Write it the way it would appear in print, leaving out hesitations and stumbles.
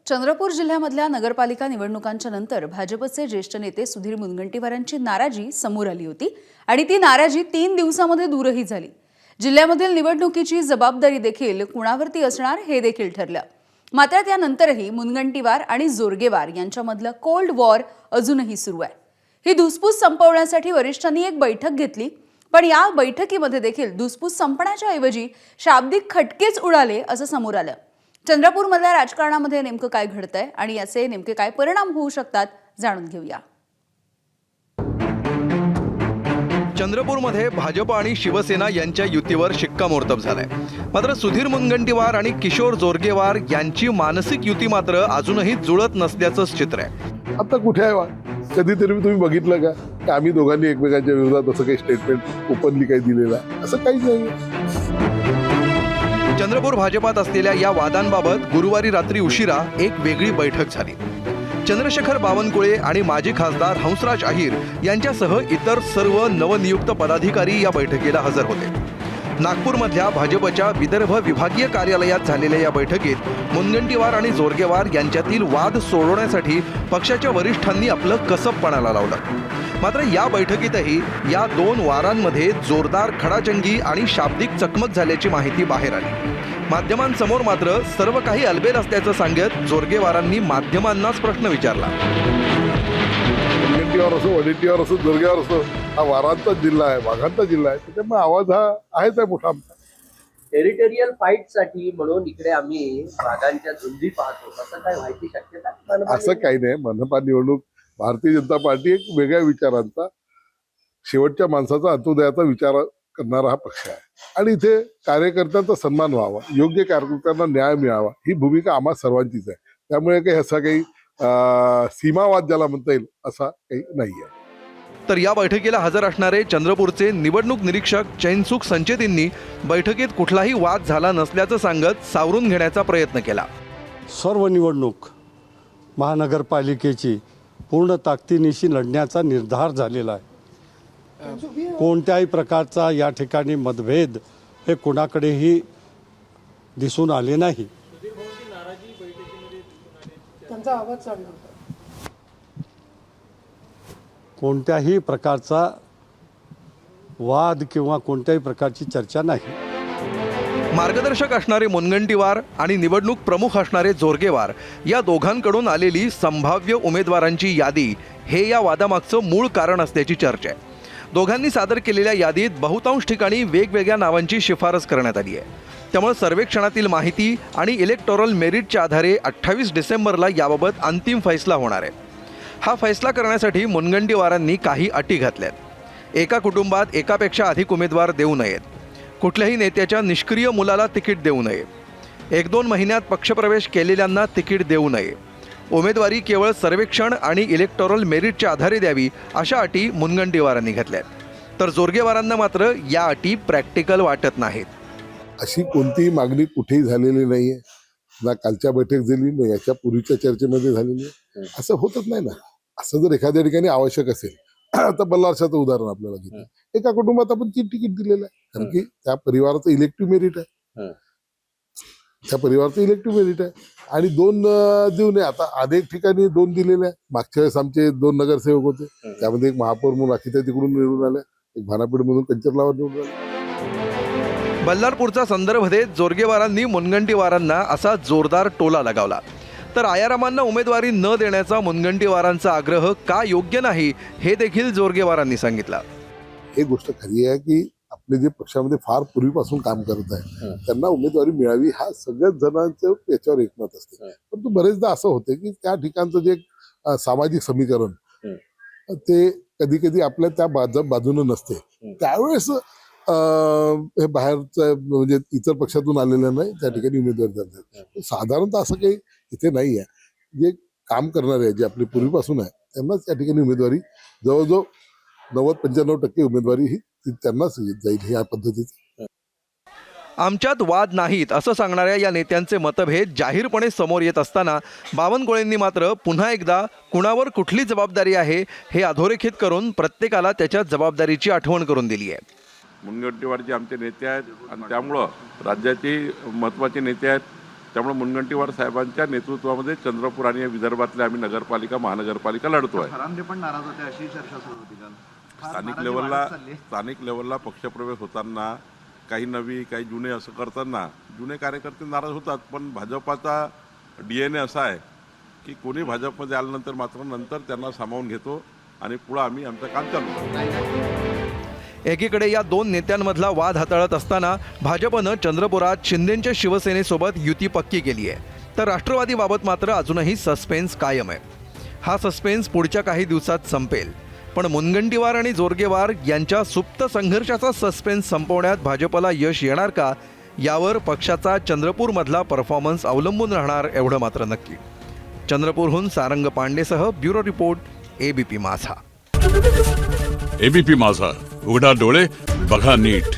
चंद्रपूर जिल्ह्यामधल्या नगरपालिका निवडणुकांच्या नंतर भाजपचे ज्येष्ठ नेते सुधीर मुनगंटीवारांची नाराजी समोर आली होती आणि ती नाराजी 3 दिवसांमध्ये दूरही झाली। जिल्ह्यामधील निवडणुकीची जबाबदारी देखील कुणावरती असणार हे देखील ठरलं। मात्र त्यानंतरही मुनगंटीवार आणि जोरगेवार यांच्यामधलं कोल्ड वॉर अजूनही सुरू आहे। ही धुसफूस संपवण्यासाठी वरिष्ठांनी एक बैठक घेतली, पण या बैठकीमध्ये देखील धुसफूस संपण्याच्या ऐवजी शाब्दिक खटकेच उडाले असं समोर आलं। चंद्रपूरमधल्या राजकारणामध्ये नेमकं काय घडतंय आणि याचे नेमके काय परिणाम होऊ शकतात जाणून घेऊया। चंद्रपूरमध्ये भाजप आणि शिवसेना यांच्या युतीवर शिक्कामोर्तब झालाय। मात्र सुधीर मुनगंटीवार आणि किशोर जोरगेवार यांची मानसिक युती मात्र अजूनही जुळत नसल्याचंच चित्र आहे। आता कुठे आहे? कधीतरी तुम्ही बघितलं का की आम्ही दोघांनी एकमेकांच्या विरोधात असं काही स्टेटमेंट ओपनली काही दिलेलं आहे? असं काहीच नाही। चंद्रपूर भाजपात असलेल्या या वादांबाबत गुरुवारी रात्री उशिरा एक वेगळी बैठक झाली। चंद्रशेखर बावनकुळे आणि माजी खासदार हंसराज अहिर यांच्यासह इतर सर्व नवनियुक्त पदाधिकारी या बैठकीला हजर होते। नागपूरमधल्या भाजपच्या विदर्भ विभागीय कार्यालयात झालेल्या या बैठकीत मुनगंटीवार आणि जोरगेवार यांच्यातील वाद सोडवण्यासाठी पक्षाच्या वरिष्ठांनी आपलं कसबपणाला लावलं। मात्र या बैठकीतही या 2 वारांमध्ये जोरदार खडाजंगी आणि शाब्दिक चकमक झाल्याची माहिती बाहेर आली। माध्यमांसमोर मात्र सर्व काही अलबेल असल्याचं सांगत जोरगेवारांनी माध्यमांनाच प्रश्न विचारला। मुनगंटीवार असो, वडेट्टीवार असो, जोरगेवार असो, हा वारांचा जिल्हा आहे, वाघांचा जिल्हा आहे, त्याच्यामुळे आवाज हा आहेच आहे मोठा आमचा। टेरिटोरियल फाईटसाठी म्हणून इकडे आम्ही वाघांच्या झुंडी पाहतो, असं काय व्हायची शक्यता? असं काही नाही। मनपा निवडणूक भारतीय जनता पार्टी एक वेगळ्या विचारांचा, शेवटच्या माणसाचा अंत्योदयाचा विचार करणारा हा पक्ष आहे आणि इथे कार्यकर्त्यांचा सन्मान व्हावा, योग्य कार्यकर्त्यांना न्याय मिळावा, ही भूमिका आम्हा सर्वांचीच आहे। त्यामुळे काही असा काही सीमावाद ज्याला म्हणता येईल असा काही नाहीये। तर या बैठकीला हजर असणारे चंद्रपूरचे निवडणूक निरीक्षक चैनसुख संचेतींनी बैठकीत कुठलाही वाद झाला नसल्याचं सांगत सावरून घेण्याचा प्रयत्न केला। सर्व निवडणूक महानगरपालिकेची पूर्ण ताकदीनिशी लढण्याचा निर्धार झालेला आहे। कोणत्याही प्रकारचा या ठिकाणी मतभेद हे कोणाकडेही दिसून आले नाही। कोणत्याही प्रकारचा वाद किंवा कोणत्याही प्रकारची चर्चा नाही। मार्गदर्शक असणारे मुनगंटीवार आणि निवडणूक प्रमुख असणारे जोरगेवार या दोघांकडून आलेली संभाव्य उमेदवारांची यादी हे या वादामागचं मूळ कारण असल्याची चर्चा आहे। दोघांनी सादर केलेल्या यादीत बहुतांश ठिकाणी वेगवेगळ्या नावांची शिफारस करण्यात आली आहे। त्यामुळे सर्वेक्षणातील माहिती आणि इलेक्टोरल मेरिटच्या आधारे 28 डिसेंबरला याबाबत अंतिम फैसला होणार आहे। हा फैसला करण्यासाठी मुनगंटीवारांनी काही अटी घातल्यात। एका कुटुंबात एकापेक्षा अधिक उमेदवार देऊ नयेत, कुठल्याही नेत्याच्या निष्क्रिय मुलाला तिकीट देऊ नये, 1-2 महिन्यात पक्षप्रवेश केलेल्यांना तिकीट देऊ नये, उमेदवारी केवळ सर्वेक्षण आणि इलेक्टोरल मेरिटच्या आधारे द्यावी, अशा अटी मुनगंटीवारांनी घातल्यात। तर जोरगेवारांना मात्र या अटी प्रॅक्टिकल वाटत नाहीत। अशी कोणतीही मागणी कुठेही झालेली नाहीये, ना कालच्या बैठक झाली ना याच्या पूर्वीच्या चर्चेमध्ये झालेली आहे। असं होतच नाही ना। असं जर एखाद्या ठिकाणी आवश्यक असेल, आता बल्लारशाचं उदाहरण आपल्याला घेतलं, एका कुटुंबात आपण 3 तिकीट दिलेलं आहे, कारण की त्या परिवाराचं इलेक्टिव्ह मेरिट आहे, त्या परिवाराचं इलेक्टिव्ह मेरिट आहे आणि 2 देऊ नये। आता अनेक ठिकाणी 2 दिलेले आहे। मागच्या वेळेस आमचे 2 नगरसेवक होते, त्यामध्ये एक महापौर म्हणून अखिता तिकडून निवडून आल्या, एक भानापेठ म्हणून कंचरलावर निवडून आले। बल्लारपूरचा संदर्भ देत जोरगेवारांनी मुनगंटीवारांना असा जोरदार टोला लगावला। तर आयारामांना उमेदवारी न देण्याचा मुनगंटीवारांचा आग्रह का योग्य नाही हे देखील जोरगेवारांनी सांगितलं। एक गोष्ट खरी आहे की आपले जे पक्षामध्ये फार पूर्वीपासून काम करत आहे त्यांना उमेदवारी मिळावी, हा सगळ्याच जणांचं याच्यावर एकमत असते। परंतु बरेचदा असं होते की त्या ठिकाणचं जे सामाजिक समीकरण ते कधी कधी आपल्या त्या बाजूने नसते, त्यावेळेस हे बाहेरचं म्हणजे इतर पक्षातून आलेलं नाही त्या ठिकाणी उमेदवारी देतात। साधारणतः असं काही इथे नाही आहे। जे काम करणारे जे आपले पूर्वीपासून आहे त्यांनाच त्या ठिकाणी उमेदवारी, जवळजवळ 90-95% उमेदवारी ही त्यांनाच जाईल या पद्धतीचं। आमच्यात वाद नाहीत असं सांगणाऱ्या या नेत्यांचे मतभेद जाहीरपणे समोर येत असताना बावनकुळेंनी मात्र पुन्हा एकदा कुणावर कुठली जबाबदारी आहे हे अधोरेखित करून प्रत्येकाला त्याच्या जबाबदारीची आठवण करून दिली आहे। मुनगंटीवारचे आमचे नेते आहेत आणि त्यामुळं राज्याचे महत्त्वाचे नेते आहेत त्यामुळे मुनगंटीवार साहेबांच्या नेतृत्वामध्ये चंद्रपूर आणि या विदर्भातल्या आम्ही नगरपालिका महानगरपालिका लढतो आहे. फरांदे पण नाराज होते अशी चर्चा सुरू होती काल. फार स्थानिक नाराजी लेवलला वाढत चालली आहे. स्थानिक लेवलला पक्षप्रवेश होताना काही नवी काही जुने असं करताना जुने कार्यकर्ते नाराज होतात, पण भाजपाचा DNA असा आहे की कोणी भाजपमध्ये आल्यानंतर मात्र नंतर त्यांना सामावून घेतो आणि पुढं आम्ही आमचं काम चालू करतो. एकीकडे या दोन नेत्यांमधला वाद हाताळत असताना भाजपनं चंद्रपुरात शिंदेंच्या शिवसेनेसोबत युती पक्की केली आहे, तर राष्ट्रवादीबाबत मात्र अजूनही सस्पेन्स कायम आहे. हा सस्पेन्स पुढच्या काही दिवसात संपेल, पण मुनगंटीवार आणि जोरगेवार यांच्या सुप्त संघर्षाचा सस्पेन्स संपवण्यात भाजपला यश येणार का, यावर पक्षाचा चंद्रपूरमधला परफॉर्मन्स अवलंबून राहणार एवढं मात्र नक्की. चंद्रपूरहून सारंग पांडेसह ब्युरो रिपोर्ट, ABP माझा. ABP माझा, उघडा डोळे बघा नीट.